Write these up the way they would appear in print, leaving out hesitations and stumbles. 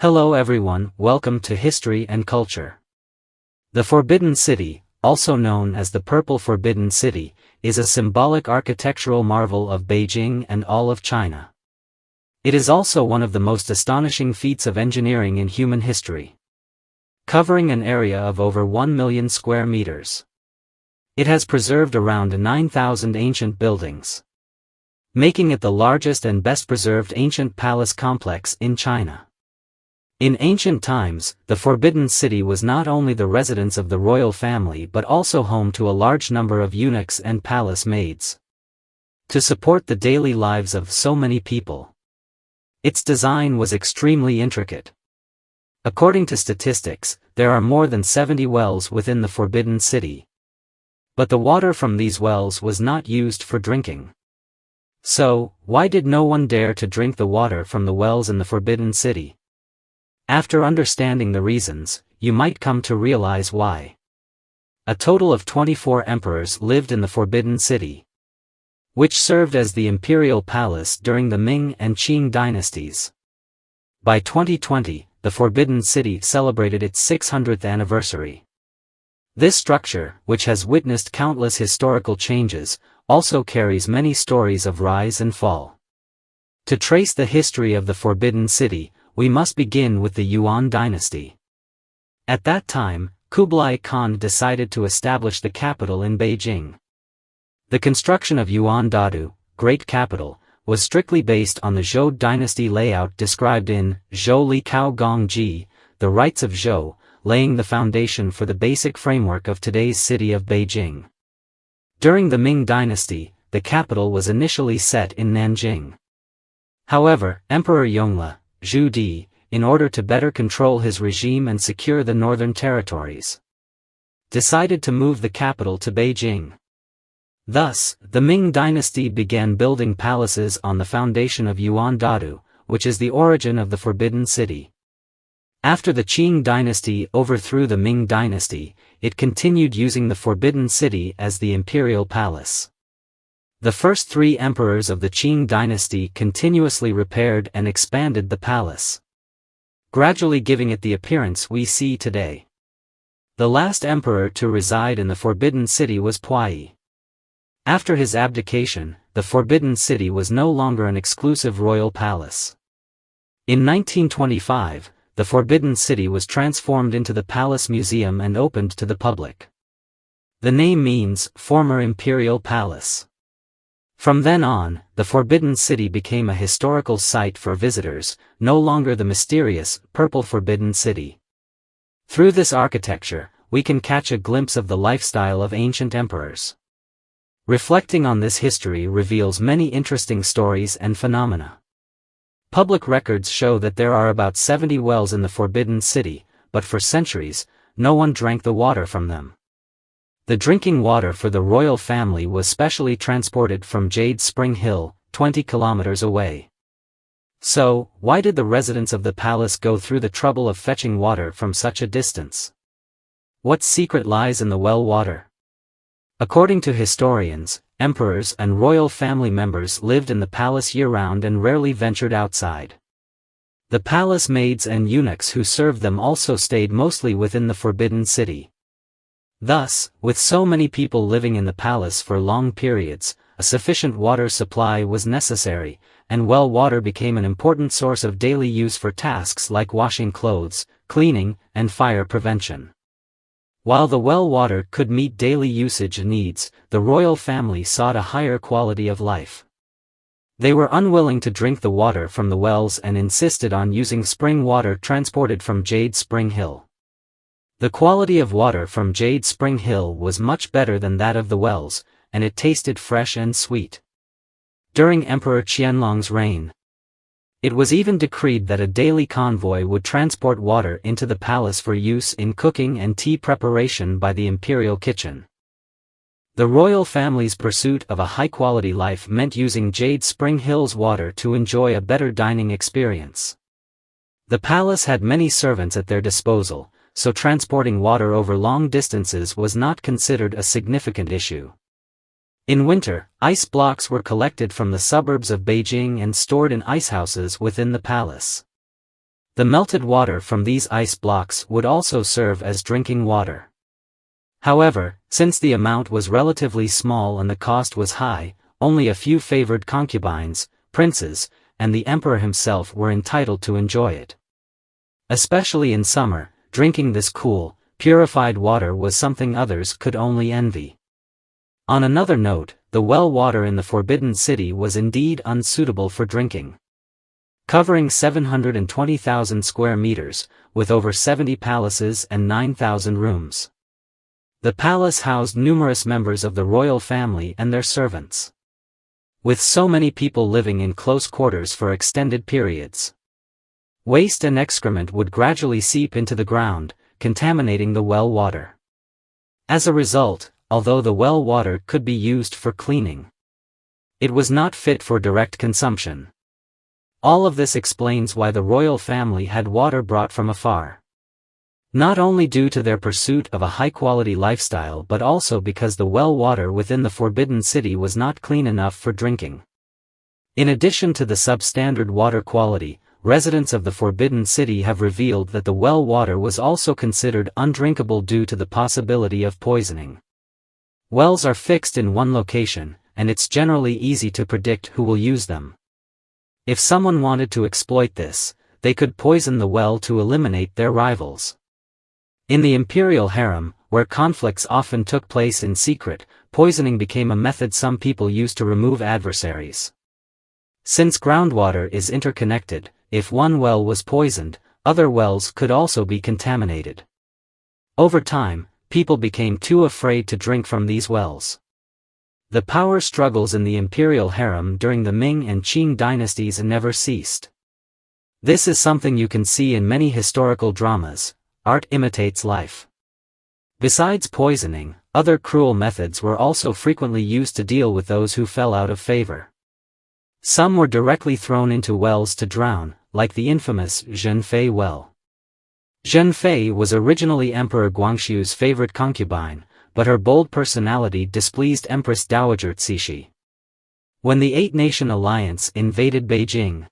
Hello everyone, welcome to History and Culture. The Forbidden City, also known as the Purple Forbidden City, is a symbolic architectural marvel of Beijing and all of China. It is also one of the most astonishing feats of engineering in human history. Covering an area of over 1 million square meters. It has preserved around 9,000 ancient buildings, making it the largest and best preserved ancient palace complex in China. In ancient times, the Forbidden City was not only the residence of the royal family but also home to a large number of eunuchs and palace maids, to support the daily lives of so many people. Its design was extremely intricate. According to statistics, there are more than 70 wells within the Forbidden City. But the water from these wells was not used for drinking. So, why did no one dare to drink the water from the wells in the Forbidden City? After understanding the reasons, you might come to realize why. A total of 24 emperors lived in the Forbidden City, which served as the Imperial Palace during the Ming and Qing dynasties. By 2020, the Forbidden City celebrated its 600th anniversary. This structure, which has witnessed countless historical changes, also carries many stories of rise and fall. To trace the history of the Forbidden City, we must begin with the Yuan dynasty. At that time, Kublai Khan decided to establish the capital in Beijing. The construction of Yuan Dadu, Great Capital, was strictly based on the Zhou dynasty layout described in Zhou Li Kao Gong Ji, the Rites of Zhou, laying the foundation for the basic framework of today's city of Beijing. During the Ming dynasty, the capital was initially set in Nanjing. However, Emperor Yongle, Zhu Di, in order to better control his regime and secure the northern territories, decided to move the capital to Beijing. Thus, the Ming dynasty began building palaces on the foundation of Yuan Dadu, which is the origin of the Forbidden City. After the Qing dynasty overthrew the Ming dynasty, it continued using the Forbidden City as the imperial palace. The first three emperors of the Qing dynasty continuously repaired and expanded the palace, gradually giving it the appearance we see today. The last emperor to reside in the Forbidden City was Puyi. After his abdication, the Forbidden City was no longer an exclusive royal palace. In 1925, the Forbidden City was transformed into the Palace Museum and opened to the public. The name means former imperial palace. From then on, the Forbidden City became a historical site for visitors, no longer the mysterious, Purple Forbidden City. Through this architecture, we can catch a glimpse of the lifestyle of ancient emperors. Reflecting on this history reveals many interesting stories and phenomena. Public records show that there are about 70 wells in the Forbidden City, but for centuries, no one drank the water from them. The drinking water for the royal family was specially transported from Jade Spring Hill, 20 kilometers away. So, why did the residents of the palace go through the trouble of fetching water from such a distance? What secret lies in the well water? According to historians, emperors and royal family members lived in the palace year-round and rarely ventured outside. The palace maids and eunuchs who served them also stayed mostly within the Forbidden City. Thus, with so many people living in the palace for long periods, a sufficient water supply was necessary, and well water became an important source of daily use for tasks like washing clothes, cleaning, and fire prevention. While the well water could meet daily usage needs, the royal family sought a higher quality of life. They were unwilling to drink the water from the wells and insisted on using spring water transported from Jade Spring Hill. The quality of water from Jade Spring Hill was much better than that of the wells, and it tasted fresh and sweet. During Emperor Qianlong's reign, it was even decreed that a daily convoy would transport water into the palace for use in cooking and tea preparation by the imperial kitchen. The royal family's pursuit of a high-quality life meant using Jade Spring Hill's water to enjoy a better dining experience. The palace had many servants at their disposal, so transporting water over long distances was not considered a significant issue. In winter, ice blocks were collected from the suburbs of Beijing and stored in icehouses within the palace. The melted water from these ice blocks would also serve as drinking water. However, since the amount was relatively small and the cost was high, only a few favored concubines, princes, and the emperor himself were entitled to enjoy it. Especially in summer, drinking this cool, purified water was something others could only envy. On another note, the well water in the Forbidden City was indeed unsuitable for drinking. Covering 720,000 square meters, with over 70 palaces and 9,000 rooms. The palace housed numerous members of the royal family and their servants. With so many people living in close quarters for extended periods, waste and excrement would gradually seep into the ground, contaminating the well water. As a result, although the well water could be used for cleaning, it was not fit for direct consumption. All of this explains why the royal family had water brought from afar. Not only due to their pursuit of a high-quality lifestyle but also because the well water within the Forbidden City was not clean enough for drinking. In addition to the substandard water quality, residents of the Forbidden City have revealed that the well water was also considered undrinkable due to the possibility of poisoning. Wells are fixed in one location, and it's generally easy to predict who will use them. If someone wanted to exploit this, they could poison the well to eliminate their rivals. In the Imperial Harem, where conflicts often took place in secret, poisoning became a method some people used to remove adversaries. Since groundwater is interconnected, if one well was poisoned, other wells could also be contaminated. Over time, people became too afraid to drink from these wells. The power struggles in the Imperial Harem during the Ming and Qing dynasties never ceased. This is something you can see in many historical dramas. Art imitates life. Besides poisoning, other cruel methods were also frequently used to deal with those who fell out of favor. Some were directly thrown into wells to drown, like the infamous Zhenfei well. Zhenfei was originally Emperor Guangxu's favorite concubine, but her bold personality displeased Empress Dowager Cixi. When the Eight-Nation Alliance invaded Beijing,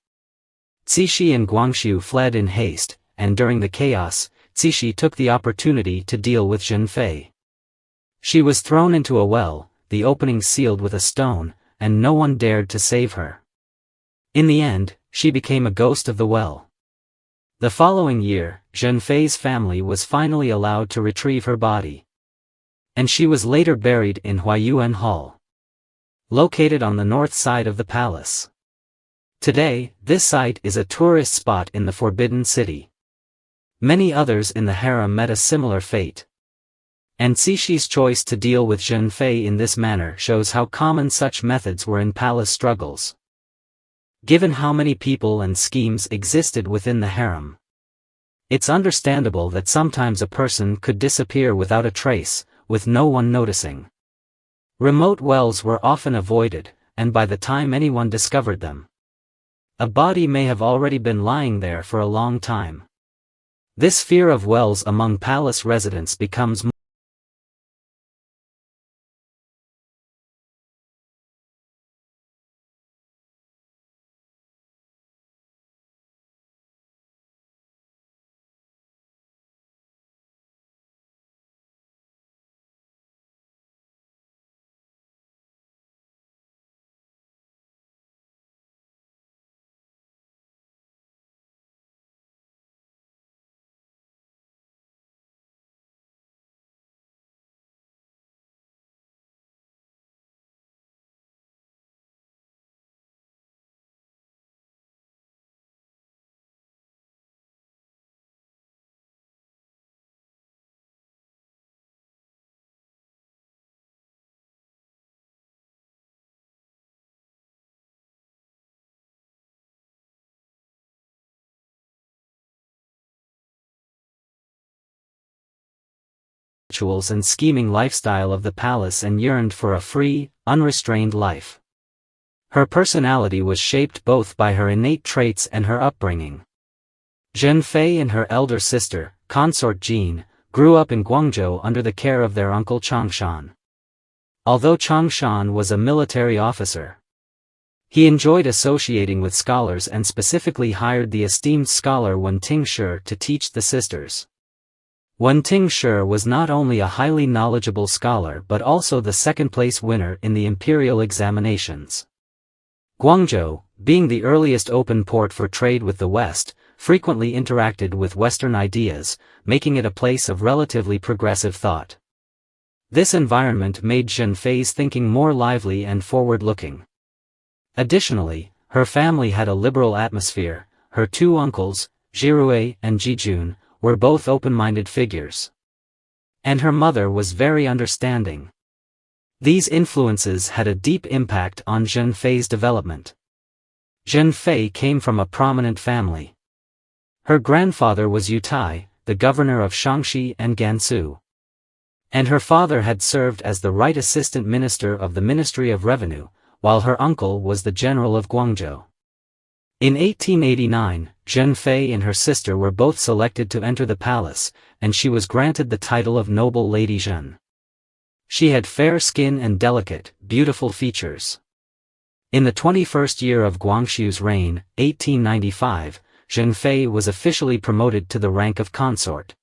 Cixi and Guangxu fled in haste, and during the chaos, Cixi took the opportunity to deal with Zhenfei. She was thrown into a well, the opening sealed with a stone, and no one dared to save her. In the end, she became a ghost of the well. The following year, Zhenfei's family was finally allowed to retrieve her body. And she was later buried in Huayuan Hall, located on the north side of the palace. Today, this site is a tourist spot in the Forbidden City. Many others in the harem met a similar fate. And Cixi's choice to deal with Zhenfei in this manner shows how common such methods were in palace struggles. Given how many people and schemes existed within the harem, it's understandable that sometimes a person could disappear without a trace, with no one noticing. Remote wells were often avoided, and by the time anyone discovered them, a body may have already been lying there for a long time. This fear of wells among palace residents becomes rituals and scheming lifestyle of the palace and yearned for a free, unrestrained life. Her personality was shaped both by her innate traits and her upbringing. Zhenfei and her elder sister, consort Jean, grew up in Guangzhou under the care of their uncle Changshan. Although Changshan was a military officer, He enjoyed associating with scholars and specifically hired the esteemed scholar Wen Tingshi to teach the sisters. Wen Tingshi was not only a highly knowledgeable scholar but also the second-place winner in the imperial examinations. Guangzhou, being the earliest open port for trade with the West, frequently interacted with Western ideas, making it a place of relatively progressive thought. This environment made Zhen Fei's thinking more lively and forward-looking. Additionally, her family had a liberal atmosphere. Her two uncles, Zhirui and Jijun, were both open-minded figures. And her mother was very understanding. These influences had a deep impact on Zhen Fei's development. Zhen Fei came from a prominent family. Her grandfather was Yu Tai, the governor of Shaanxi and Gansu. And her father had served as the right assistant minister of the Ministry of Revenue, while her uncle was the general of Guangzhou. In 1889, Zhen Fei and her sister were both selected to enter the palace, and she was granted the title of Noble Lady Zhen. She had fair skin and delicate, beautiful features. In the 21st year of Guangxu's reign, 1895, Zhen Fei was officially promoted to the rank of consort,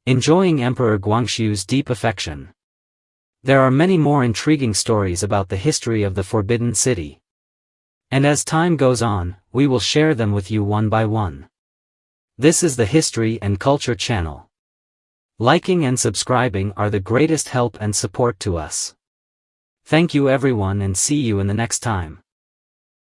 enjoying Emperor Guangxu's deep affection. There are many more intriguing stories about the history of the Forbidden City. And as time goes on, we will share them with you one by one. This is the History and Culture channel. Liking and subscribing are the greatest help and support to us. Thank you everyone and see you in the next time.